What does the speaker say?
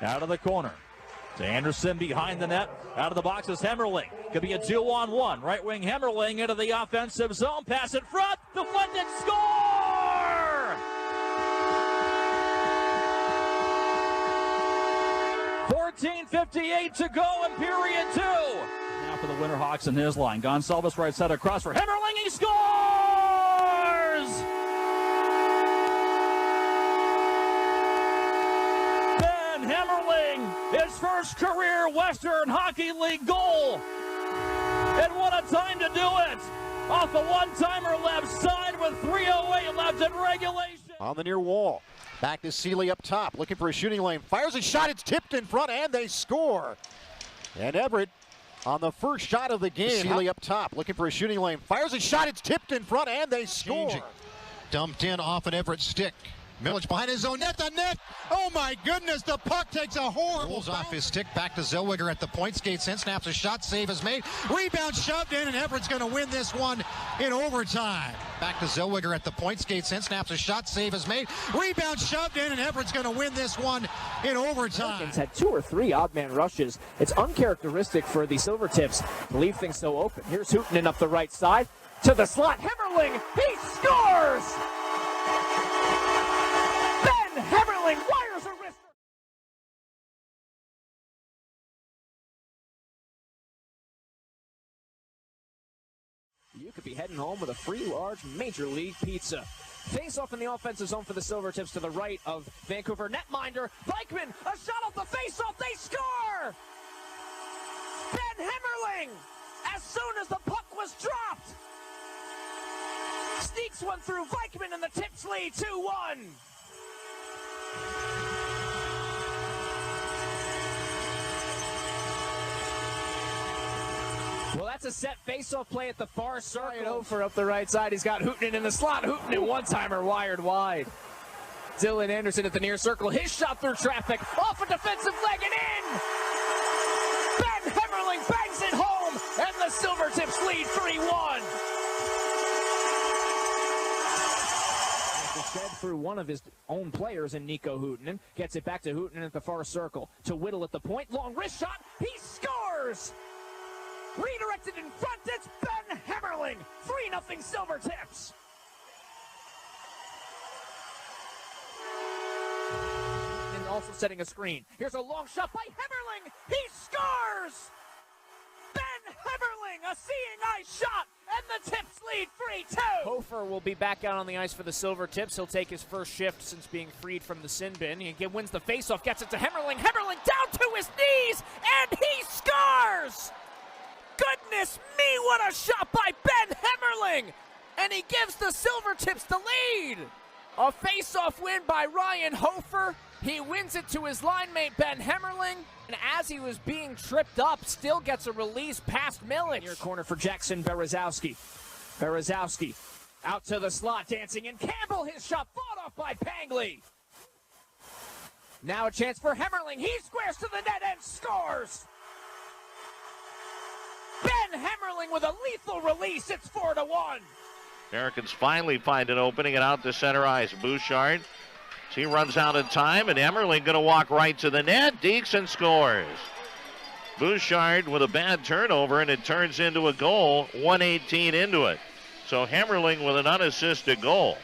Out of the corner to Anderson behind the net. Out of the box is Hemmerling. Could be a 2-on-1. Right wing Hemmerling into the offensive zone. Pass in front. Deflected. Score! 14:58 to go in period 2. Now for the Winterhawks in his line. Gonsalves right side across for Hemmerling. He scores! Ben Hemmerling, his first career Western Hockey League goal. And what a time to do it! Off a one-timer left side with 3:08 left in regulation. On the near wall. Back to Seeley up top, looking for a shooting lane. Fires a shot, it's tipped in front, and they score. And Everett on the first shot of the game. Seeley up top, looking for a shooting lane. Fires a shot, it's tipped in front, and they score. Dumped in off an Everett stick. Milic behind his own net, the net! Oh my goodness, the puck takes a horrible rolls off his stick, back to Zellweger at the point, skates in, snaps a shot, save is made, rebound shoved in, and Everett's going to win this one in overtime. Back to Zellweger at the point, skates in, snaps a shot, save is made, rebound shoved in, and Everett's going to win this one in overtime. Americans had 2 or 3 odd man rushes. It's uncharacteristic for the Silvertips to leave things so open. Here's Houtanen up the right side to the slot. Hemmerling, he scores! Ben Hemmerling wires a wrist. You could be heading home with a free large Major League pizza. Face off in the offensive zone for the Silvertips to the right of Vancouver netminder. Vikman, a shot off the face-off, they score! Ben Hemmerling, as soon as the puck was dropped, sneaks one through Vikman and the Tips lead 2-1. Well, that's a set face-off play at the far circle. Hofer up the right side. He's got Houtanen in the slot. Houtanen one-timer wired wide. Dylan Anderson at the near circle. His shot through traffic. Off a defensive leg and in. Ben Hemmerling bangs it home, and the Silvertips lead 3-1. Shed through one of his own players in Nico Houtanen. Gets it back to Houtanen at the far circle. To Whittle at the point. Long wrist shot. He scores! Redirected in front, it's Ben Hemmerling. 3-0 Silvertips. And also setting a screen. Here's a long shot by Hemmerling. He scores! Ben Hemmerling, a seeing eye shot, and the Tips lead 3-2. Hofer will be back out on the ice for the Silvertips. He'll take his first shift since being freed from the sin bin. He wins the faceoff, gets it to Hemmerling. Hemmerling down to his knees, and he scores! Goodness me, what a shot by Ben Hemmerling! And he gives the Silvertips the lead! A face-off win by Ryan Hofer. He wins it to his line mate Ben Hemmerling. And as he was being tripped up, still gets a release past Milic. Near corner for Jackson Berezowski. Berezowski out to the slot, dancing in. Campbell, his shot fought off by Pangley. Now a chance for Hemmerling. He squares to the net and scores! Ben Hemmerling with a lethal release. It's 4-1. Americans finally find an opening and out to center ice. Bouchard, he runs out of time, and Hemmerling going to walk right to the net. Deekson scores. Bouchard with a bad turnover, and it turns into a goal. 1:18 into it. So Hemmerling with an unassisted goal.